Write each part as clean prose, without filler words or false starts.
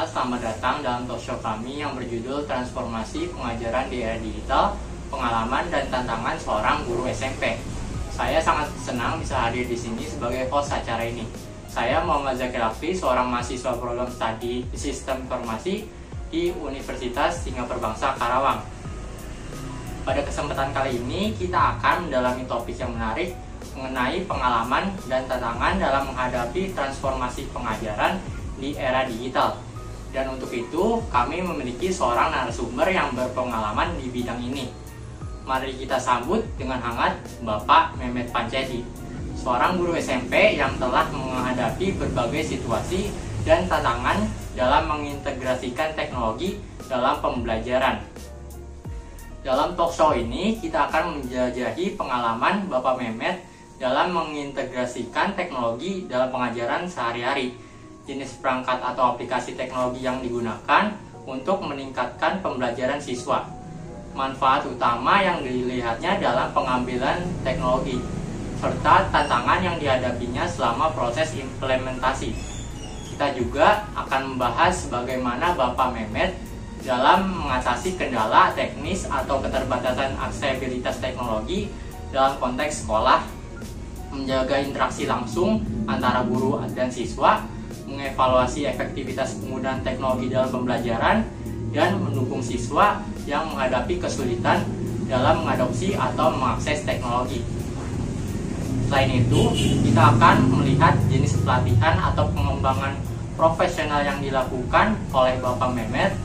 selamat datang dalam talkshow kami yang berjudul Transformasi Pengajaran di Era Digital, Pengalaman dan Tantangan Seorang Guru SMP. Saya sangat senang bisa hadir di sini sebagai host acara ini. Saya Muhammad Zakir Afri, seorang mahasiswa program studi Sistem Informasi di Universitas Singapura Bangsa Karawang. Pada kesempatan kali ini, kita akan mendalami topik yang menarik mengenai pengalaman dan tantangan dalam menghadapi transformasi pengajaran di era digital. Dan untuk itu, kami memiliki seorang narasumber yang berpengalaman di bidang ini. Mari kita sambut dengan hangat Bapak Mehmet Pancedi, seorang guru SMP yang telah menghadapi berbagai situasi dan tantangan dalam mengintegrasikan teknologi dalam pembelajaran. Dalam talkshow ini, kita akan menjelajahi pengalaman Bapak Mehmet dalam mengintegrasikan teknologi dalam pengajaran sehari-hari, jenis perangkat atau aplikasi teknologi yang digunakan untuk meningkatkan pembelajaran siswa, manfaat utama yang dilihatnya dalam pengambilan teknologi, serta tantangan yang dihadapinya selama proses implementasi. Kita juga akan membahas bagaimana Bapak Mehmet dalam mengatasi kendala teknis atau keterbatasan aksesibilitas teknologi dalam konteks sekolah, menjaga interaksi langsung antara guru dan siswa, mengevaluasi efektivitas penggunaan teknologi dalam pembelajaran, dan mendukung siswa yang menghadapi kesulitan dalam mengadopsi atau mengakses teknologi. Selain itu, kita akan melihat jenis pelatihan atau pengembangan profesional yang dilakukan oleh Bapak Mehmet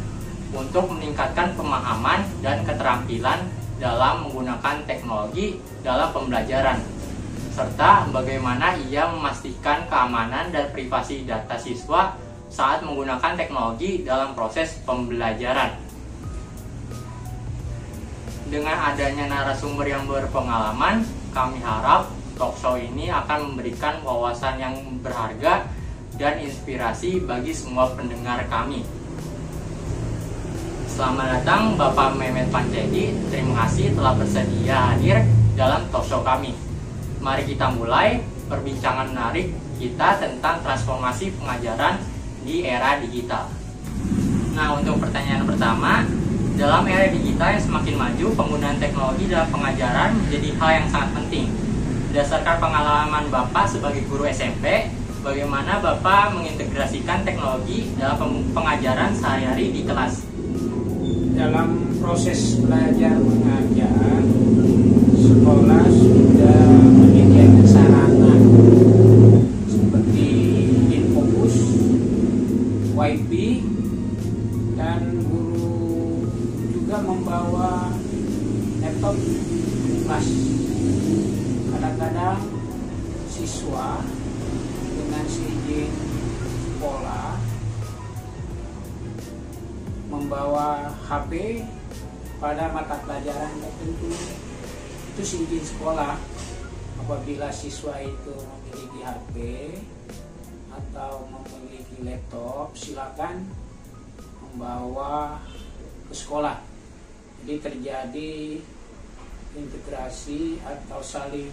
untuk meningkatkan pemahaman dan keterampilan dalam menggunakan teknologi dalam pembelajaran, serta bagaimana ia memastikan keamanan dan privasi data siswa saat menggunakan teknologi dalam proses pembelajaran. Dengan adanya narasumber yang berpengalaman, kami harap talkshow ini akan memberikan wawasan yang berharga dan inspirasi bagi semua pendengar kami. Selamat datang Bapak Mehmet Pancedi, terima kasih telah bersedia hadir dalam talkshow kami. Mari kita mulai perbincangan menarik kita tentang transformasi pengajaran di era digital. Nah, untuk pertanyaan pertama, dalam era digital yang semakin maju, penggunaan teknologi dalam pengajaran menjadi hal yang sangat penting. Berdasarkan pengalaman Bapak sebagai guru SMP, bagaimana Bapak mengintegrasikan teknologi dalam pengajaran sehari-hari di kelas? Dalam proses belajar mengajar, sekolah sudah menyediakan sarana seperti infobus, wifi, dan guru juga membawa laptop di kelas. Kadang-kadang siswa dengan seizin sekolah membawa HP pada mata pelajaran tertentu. Itu seizin sekolah. Apabila siswa itu memiliki HP atau memiliki laptop, silakan membawa ke sekolah. Jadi terjadi integrasi atau saling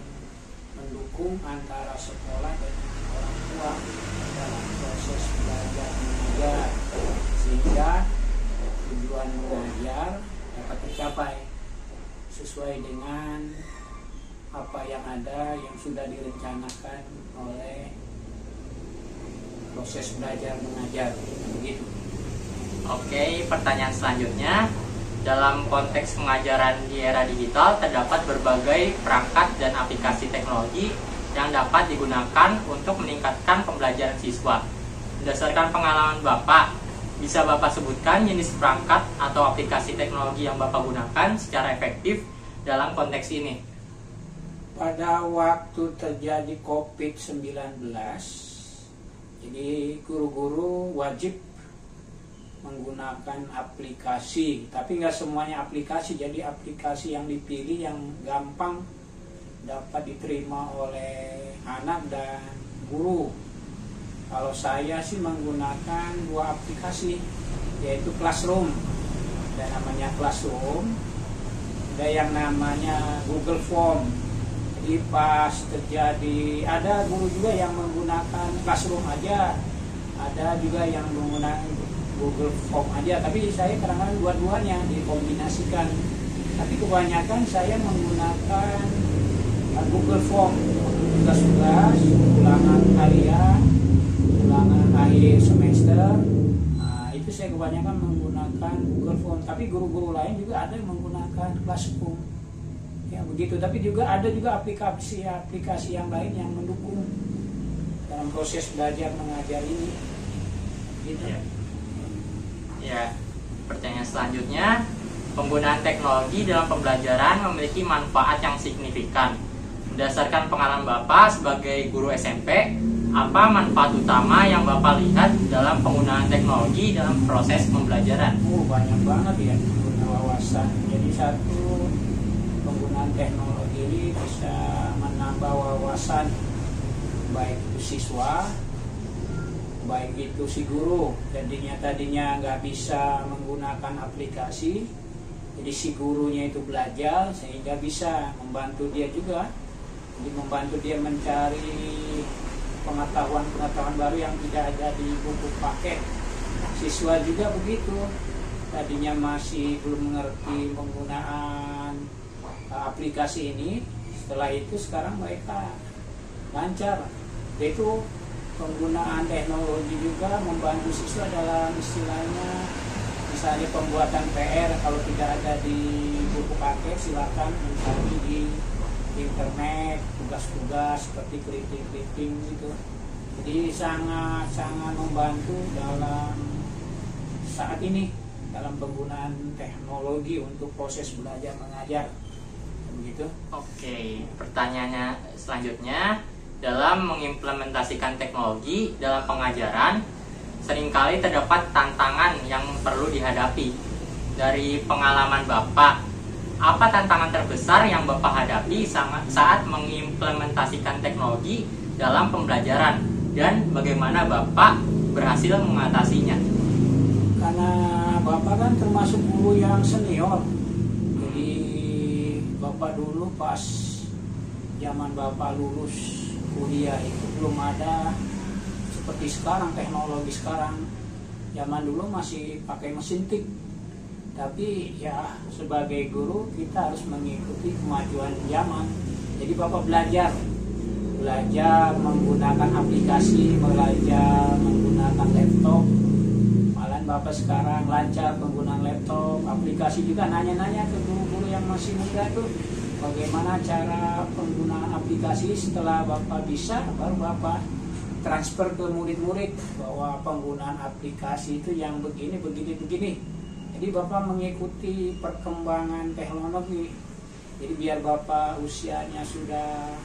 mendukung antara sekolah dan orang tua dalam proses belajar mengajar, sehingga tujuan mengajar dapat tercapai sesuai dengan apa yang ada yang sudah direncanakan oleh proses belajar mengajar. Begitu. Oke, pertanyaan selanjutnya. Dalam konteks pengajaran di era digital, terdapat berbagai perangkat dan aplikasi teknologi yang dapat digunakan untuk meningkatkan pembelajaran siswa. Berdasarkan pengalaman Bapak, bisa Bapak sebutkan jenis perangkat atau aplikasi teknologi yang Bapak gunakan secara efektif dalam konteks ini? Pada waktu terjadi COVID-19, jadi guru-guru wajib menggunakan aplikasi, tapi nggak semuanya aplikasi. Jadi aplikasi yang dipilih yang gampang dapat diterima oleh anak dan guru. Kalau saya sih menggunakan dua aplikasi, yaitu Classroom. Ada namanya Classroom, ada yang namanya Google Form. Jadi pas terjadi, ada guru juga yang menggunakan Classroom aja, ada juga yang menggunakan Google Form aja, tapi saya kadang-kadang dua-duanya dikombinasikan. Tapi kebanyakan saya menggunakan Google Form, tugas-tugas, ulangan harian, ulangan akhir semester. Nah, itu saya kebanyakan menggunakan Google Form. Tapi guru-guru lain juga ada yang menggunakan Classroom. Ya begitu. Tapi juga ada juga aplikasi yang lain yang mendukung dalam proses belajar mengajar ini. Gitu. Ya. Pertanyaan selanjutnya, penggunaan teknologi dalam pembelajaran memiliki manfaat yang signifikan. Berdasarkan pengalaman Bapak sebagai guru SMP, apa manfaat utama yang Bapak lihat dalam penggunaan teknologi dalam proses pembelajaran? Banyak banget ya, guna wawasan. Jadi satu, penggunaan teknologi ini bisa menambah wawasan baik itu siswa, baik itu si guru. Tadinya nggak bisa menggunakan aplikasi, jadi si gurunya itu belajar sehingga bisa membantu dia juga. Jadi membantu dia mencari pengetahuan baru yang tidak ada di buku paket. Siswa juga begitu, tadinya masih belum mengerti penggunaan aplikasi ini, setelah itu sekarang mereka lancar. Yaitu penggunaan teknologi juga membantu siswa dalam istilahnya, misalnya pembuatan PR, kalau tidak ada di buku paket silakan mencari di internet, tugas-tugas seperti clipping gitu. Jadi sangat membantu dalam saat ini dalam penggunaan teknologi untuk proses belajar mengajar. Begitu. Oke, pertanyaannya selanjutnya, dalam mengimplementasikan teknologi dalam pengajaran, seringkali terdapat tantangan yang perlu dihadapi. Dari pengalaman Bapak, apa tantangan terbesar yang Bapak hadapi saat mengimplementasikan teknologi dalam pembelajaran, dan bagaimana Bapak berhasil mengatasinya? Karena Bapak kan termasuk guru yang senior, jadi Bapak dulu pas zaman Bapak lulus kuliah itu belum ada seperti sekarang, teknologi sekarang. Zaman dulu masih pakai mesin tik. Tapi ya sebagai guru kita harus mengikuti kemajuan zaman. Jadi Bapak belajar menggunakan aplikasi, belajar menggunakan laptop. Malahan Bapak sekarang lancar penggunaan laptop, aplikasi juga. Nanya-nanya ke guru-guru yang masih muda tuh, bagaimana cara penggunaan aplikasi. Setelah Bapak bisa, baru Bapak transfer ke murid-murid bahwa penggunaan aplikasi itu yang begini. Jadi Bapak mengikuti perkembangan teknologi. Jadi biar Bapak usianya sudah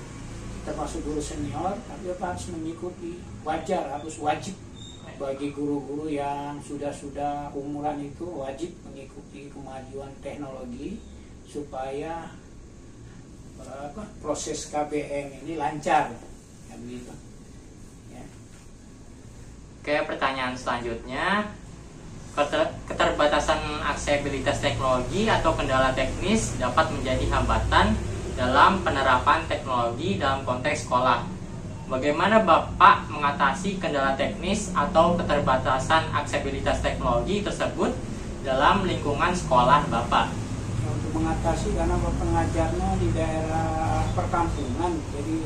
termasuk guru senior, tapi Bapak harus mengikuti. Harus wajib bagi guru-guru yang sudah umuran itu wajib mengikuti kemajuan teknologi supaya proses KBM ini lancar. Ya begitu. Ya. Oke, pertanyaan selanjutnya, keterbatasan aksesibilitas teknologi atau kendala teknis dapat menjadi hambatan dalam penerapan teknologi dalam konteks sekolah. Bagaimana Bapak mengatasi kendala teknis atau keterbatasan aksesibilitas teknologi tersebut dalam lingkungan sekolah Bapak? Untuk mengatasi, karena Bapak ngajarnya di daerah perkampungan, jadi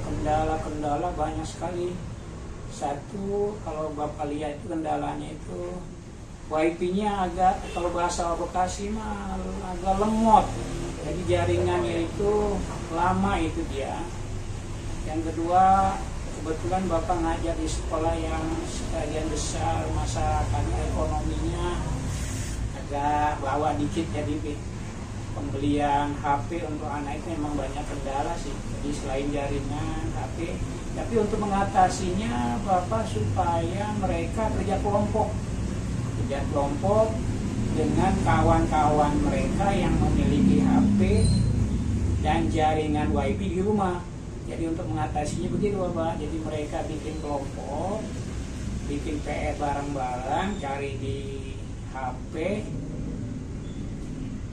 kendala-kendala banyak sekali. Satu, kalau Bapak lihat itu kendalanya itu WiFi-nya agak, kalau bahasa Bekasi mah agak lemot. Jadi jaringannya itu lama itu dia. Yang kedua, kebetulan Bapak ngajar di sekolah yang sebagian besar masyarakatnya ekonominya agak bawah dikit, jadi pembelian HP untuk anak itu memang banyak kendala sih. Jadi selain jaringan HP, tapi untuk mengatasinya Bapak supaya mereka kerja kelompok dengan kawan-kawan mereka yang memiliki HP dan jaringan WiFi di rumah. Jadi untuk mengatasinya begitu Bapak. Jadi mereka bikin kelompok, bikin PR bareng-bareng, cari di HP,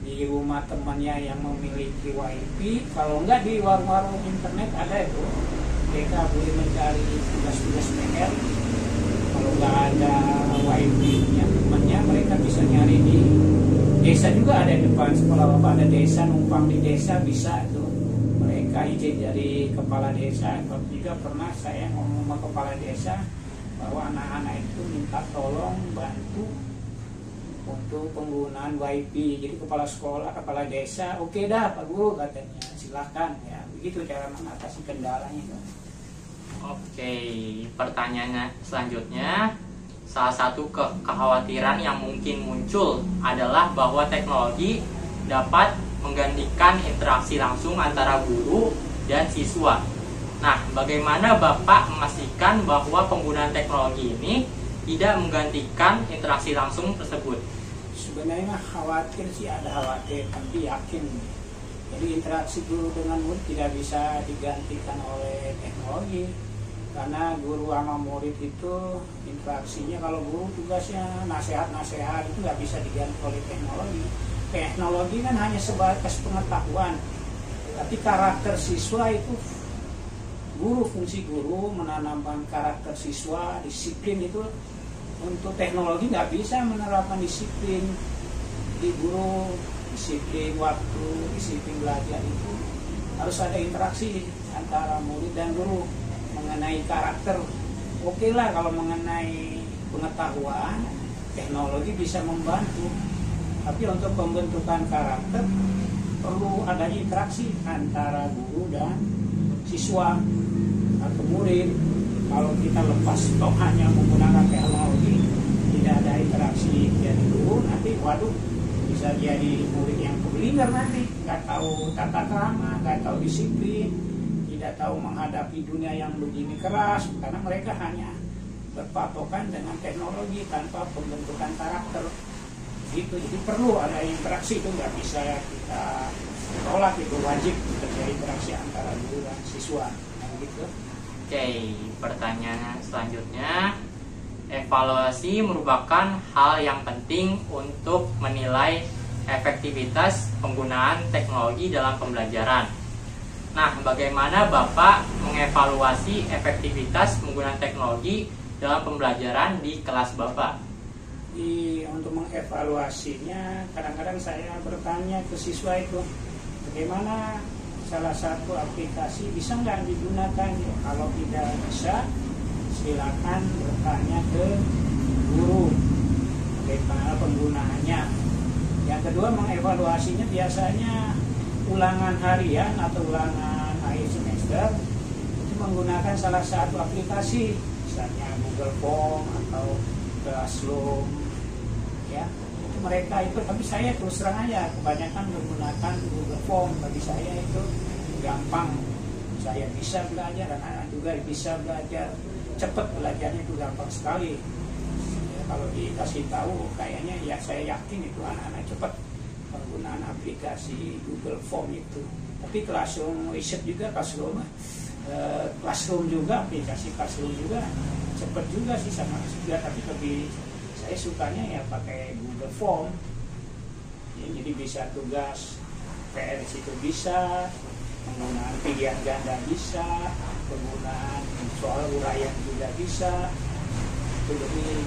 di rumah temannya yang memiliki WiFi. Kalau enggak di warung-warung internet ada itu, mereka boleh mencari tugas-tugas PR. Kalau nggak ada wifi-nya temannya, mereka bisa nyari di desa juga, ada di depan sekolah bapak ada desa, numpang di desa bisa tuh. Mereka izin dari kepala desa. Juga pernah saya ngomong sama kepala desa bahwa anak-anak itu minta tolong bantu untuk penggunaan wifi. Jadi kepala sekolah, kepala desa, oke dah Pak Guru katanya, silahkan ya. Begitu cara mengatasi kendalanya. Oke, pertanyaannya selanjutnya, salah satu kekhawatiran yang mungkin muncul adalah bahwa teknologi dapat menggantikan interaksi langsung antara guru dan siswa. Nah, bagaimana Bapak memastikan bahwa penggunaan teknologi ini tidak menggantikan interaksi langsung tersebut? Sebenarnya khawatir sih, ada khawatir, tapi yakin. Jadi interaksi guru dengan murid tidak bisa digantikan oleh teknologi. Karena guru sama murid itu interaksinya, kalau guru tugasnya nasihat-nasihat, itu nggak bisa diganti oleh teknologi. Teknologi kan hanya sebatas pengetahuan, tapi karakter siswa itu fungsi guru menanamkan karakter siswa, disiplin itu. Untuk teknologi nggak bisa menerapkan disiplin di guru, disiplin waktu, disiplin belajar itu harus ada interaksi antara murid dan guru mengenai karakter. Oke lah kalau mengenai pengetahuan, teknologi bisa membantu, tapi untuk pembentukan karakter perlu adanya interaksi antara guru dan siswa atau murid. Kalau kita lepas stok hanya menggunakan teknologi, tidak ada interaksi dari guru, nanti waduh bisa jadi murid yang keblinger nanti, nggak tahu tata krama, nggak tahu disiplin, tidak tahu menghadapi dunia yang begini keras, karena mereka hanya berpatokan dengan teknologi tanpa pembentukan karakter. Gitu. Jadi perlu ada interaksi, itu nggak bisa kita tolak, itu wajib terjadi interaksi antara guru dan siswa. Nah, gitu. Oke, pertanyaan selanjutnya, evaluasi merupakan hal yang penting untuk menilai efektivitas penggunaan teknologi dalam pembelajaran. Nah, bagaimana Bapak mengevaluasi efektivitas penggunaan teknologi dalam pembelajaran di kelas Bapak? Untuk mengevaluasinya, kadang-kadang saya bertanya ke siswa itu, bagaimana salah satu aplikasi bisa nggak digunakan? Kalau tidak bisa, silakan bertanya ke guru bagaimana penggunaannya. Yang kedua, mengevaluasinya biasanya ulangan harian atau ulangan akhir semester itu menggunakan salah satu aplikasi, misalnya Google Form atau Classroom, ya. Mereka itu, tapi saya terus terang aja kebanyakan menggunakan Google Form. Bagi saya itu gampang, saya bisa belajar dan anak juga bisa belajar cepat, belajarnya itu gampang sekali ya, kalau dikasih tahu kayaknya ya saya yakin itu anak-anak cepat penggunaan aplikasi Google Form itu. Tapi Classroom riset juga, Classroom juga, aplikasi Classroom juga cepat juga sih sama juga, tapi lebih saya sukanya ya pakai Google Form ya, jadi bisa tugas PR itu bisa, penggunaan pilihan ganda bisa, penggunaan soal uraian juga bisa. Itu lebih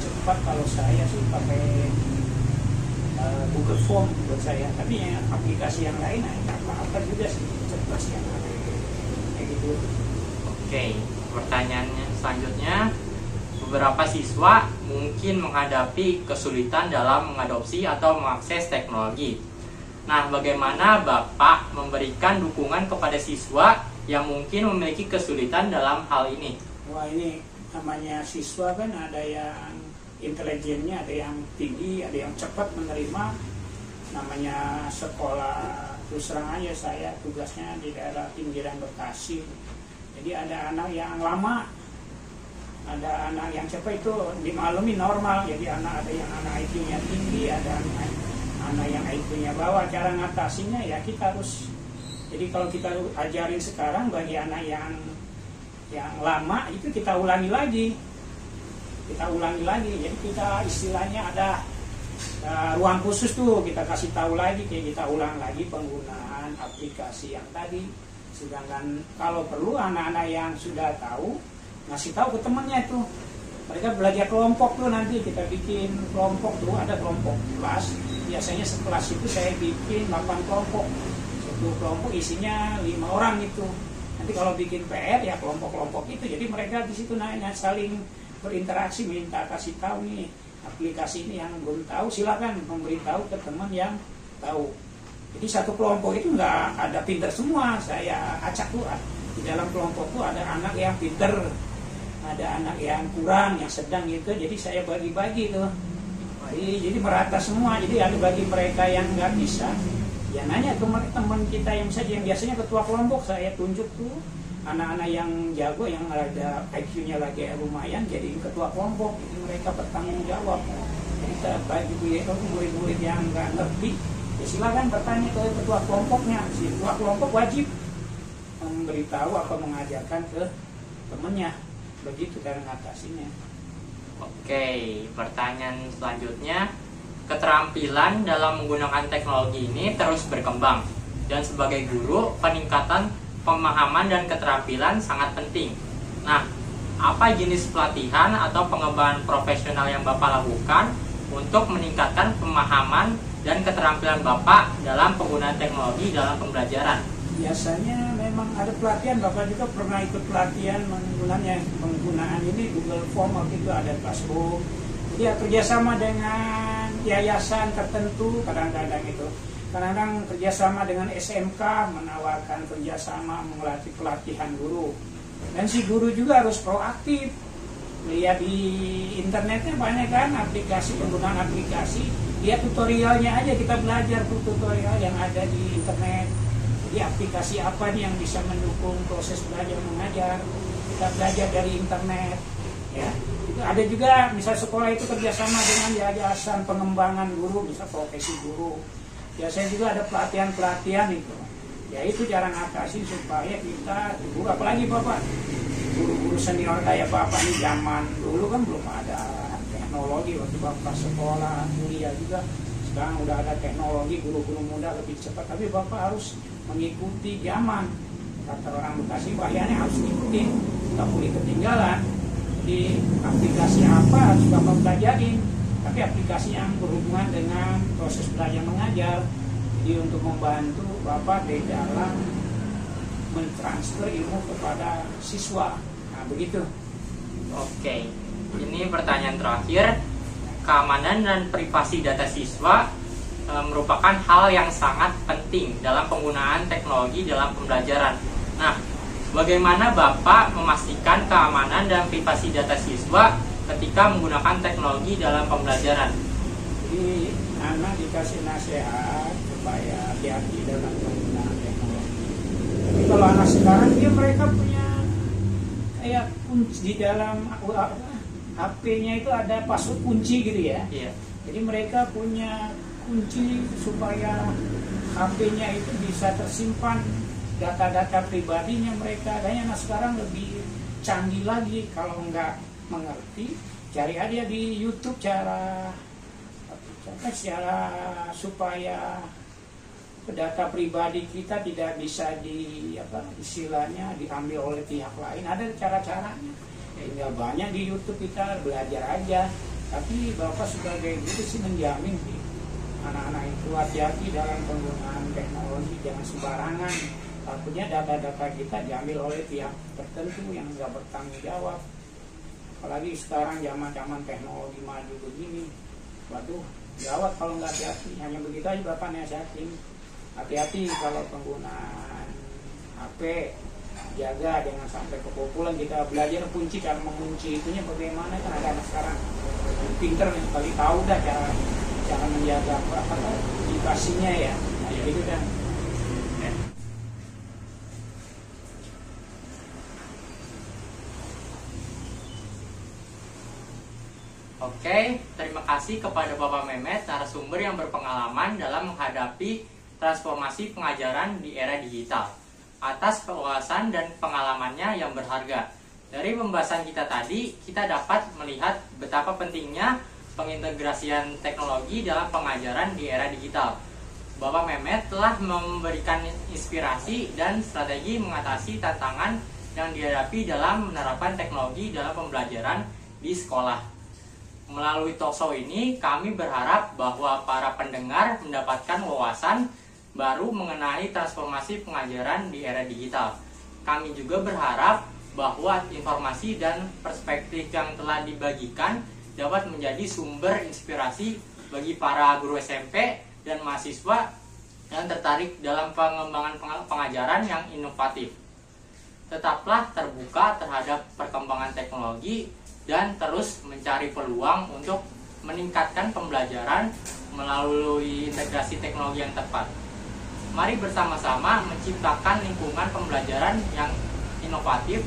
cepat kalau saya sih pakai Google Form buat saya. Tapi ya, aplikasi yang lain apa juga sih cepat sih yang kayak gitu. Oke, pertanyaannya selanjutnya, beberapa siswa mungkin menghadapi kesulitan dalam mengadopsi atau mengakses teknologi. Nah, bagaimana Bapak memberikan dukungan kepada siswa yang mungkin memiliki kesulitan dalam hal ini? Wah, ini namanya siswa kan ada yang intelijennya, ada yang tinggi, ada yang cepat menerima. Namanya sekolah, terus terang aja saya tugasnya di daerah pinggiran Bekasi. Jadi ada anak yang lama, ada anak yang cepat, itu dimaklumi normal. Jadi ada yang anak IQ-nya tinggi, ada anak yang IQ-nya bawah. Cara ngatasinya ya kita harus, jadi kalau kita ajarin sekarang bagi anak yang lama itu kita ulangi lagi. Jadi kita istilahnya ada ruang khusus tuh, kita kasih tahu lagi, kayak kita ulang lagi penggunaan aplikasi yang tadi. Sedangkan kalau perlu anak-anak yang sudah tahu ngasih tahu ke temannya itu. Mereka belajar kelompok tuh, nanti kita bikin kelompok tuh, ada kelompok kelas. Biasanya sekelas itu saya bikin 8 kelompok. Satu kelompok isinya 5 orang itu. Nanti kalau bikin PR ya kelompok-kelompok itu. Jadi mereka di situ nanya, saling berinteraksi, minta kasih tahu nih aplikasi ini yang belum tahu, silakan memberitahu ke teman yang tahu. Jadi satu kelompok itu nggak ada pinter semua, saya acak tuh. Di dalam kelompok tuh ada anak yang pinter, ada anak yang kurang, yang sedang gitu. Jadi saya bagi-bagi tuh. Jadi merata semua. Jadi ada bagi mereka yang nggak bisa, ya nanya ke teman kita yang saja, yang biasanya ketua kelompok saya tunjuk tuh anak-anak yang jago, yang ada IQ-nya lagi lumayan, jadi ketua kelompok. Jadi mereka bertanggung jawab. Jadi kita bagi murid-murid yang nggak ngerti, ya silakan bertanya ke ketua kelompoknya. Si ketua kelompok wajib memberitahu atau mengajarkan ke temannya. Begitu cara mengatasinya. Oke, pertanyaan selanjutnya, keterampilan dalam menggunakan teknologi ini terus berkembang, dan sebagai guru peningkatan pemahaman dan keterampilan sangat penting. Nah, apa jenis pelatihan atau pengembangan profesional yang Bapak lakukan untuk meningkatkan pemahaman dan keterampilan Bapak dalam penggunaan teknologi dalam pembelajaran? Biasanya memang ada pelatihan, Bapak juga pernah ikut pelatihan penggunaan ini Google Form, waktu itu ada Classroom. Dia kerjasama dengan yayasan tertentu, kadang-kadang itu. Kadang-kadang kerjasama dengan SMK, menawarkan kerjasama melatih pelatihan guru. Dan si guru juga harus proaktif. Lihat di internetnya banyak kan aplikasi, penggunaan aplikasi. Lihat tutorialnya aja, kita belajar tutorial yang ada di internet. Jadi aplikasi apa nih yang bisa mendukung proses belajar mengajar, kita belajar dari internet. Ya, itu ada juga, misal sekolah itu kerjasama dengan yayasan pengembangan guru, misal profesi guru. Biasanya juga ada pelatihan-pelatihan itu. Ya itu cara ngatasi supaya kita guru, apalagi Bapak, guru-guru senior kayak Bapak nih, zaman dulu kan belum ada teknologi waktu Bapak sekolah, kuliah juga. Sekarang udah ada teknologi, guru-guru muda lebih cepat, tapi Bapak harus mengikuti zaman. Kata orang Bekasi, bahayanya harus ikutin, nggak boleh ketinggalan. Jadi aplikasi apa harus Bapak pelajarin, tapi aplikasi yang berhubungan dengan proses belajar mengajar. Jadi untuk membantu Bapak di dalam mentransfer ilmu kepada siswa. Nah begitu. Oke, ini pertanyaan terakhir. Keamanan dan privasi data siswa merupakan hal yang sangat penting dalam penggunaan teknologi dalam pembelajaran. Nah, bagaimana Bapak memastikan keamanan dan privasi data siswa ketika menggunakan teknologi dalam pembelajaran? Jadi anak dikasih nasihat supaya hati-hati dalam penggunaan teknologi. Tapi kalau anak sekarang mereka punya kayak kunci di dalam HP-nya itu ada password kunci gitu ya. Iya. Jadi mereka punya kunci supaya HP-nya itu bisa tersimpan data-data pribadinya mereka. Kayaknya anak sekarang lebih canggih lagi. Kalau nggak mengerti, cari aja di YouTube cara supaya data pribadi kita tidak bisa istilahnya diambil oleh pihak lain. Ada cara-caranya. Ya banyak di YouTube, kita belajar aja. Tapi Bapak sebagai guru sih menjamin sih anak-anak itu hati-hati dalam penggunaan teknologi, jangan sembarangan. Takutnya data-data kita diambil oleh pihak tertentu yang nggak bertanggung jawab. Apalagi sekarang zaman teknologi maju begini, waduh gawat kalau nggak hati-hati. Hanya begitu aja Bapak nasihatin, hati-hati kalau penggunaan HP, jaga jangan sampai kebobolan. Kita belajar kunci, cara mengunci itunya bagaimana, kan ada anak sekarang pinter nih, kali tahu dah cara menjaga privasinya ya. Nah, gitu kan. Oke, terima kasih kepada Bapak Mehmet, narasumber yang berpengalaman dalam menghadapi transformasi pengajaran di era digital, atas wawasan dan pengalamannya yang berharga. Dari pembahasan kita tadi, kita dapat melihat betapa pentingnya pengintegrasian teknologi dalam pengajaran di era digital. Bapak Mehmet telah memberikan inspirasi dan strategi mengatasi tantangan yang dihadapi dalam menerapkan teknologi dalam pembelajaran di sekolah. Melalui talkshow ini, kami berharap bahwa para pendengar mendapatkan wawasan baru mengenai transformasi pengajaran di era digital. Kami juga berharap bahwa informasi dan perspektif yang telah dibagikan dapat menjadi sumber inspirasi bagi para guru SMP dan mahasiswa yang tertarik dalam pengembangan pengajaran yang inovatif. Tetaplah terbuka terhadap perkembangan teknologi dan terus mencari peluang untuk meningkatkan pembelajaran melalui integrasi teknologi yang tepat. Mari bersama-sama menciptakan lingkungan pembelajaran yang inovatif,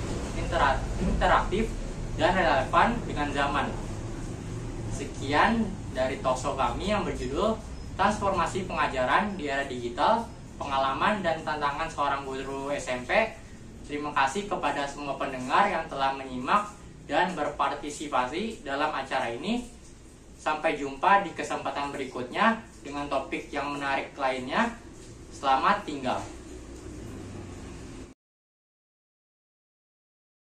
interaktif, dan relevan dengan zaman. Sekian dari talkshow kami yang berjudul Transformasi Pengajaran di Era Digital, Pengalaman dan Tantangan Seorang Guru SMP. Terima kasih kepada semua pendengar yang telah menyimak dan berpartisipasi dalam acara ini. Sampai jumpa di kesempatan berikutnya dengan topik yang menarik lainnya. Selamat tinggal.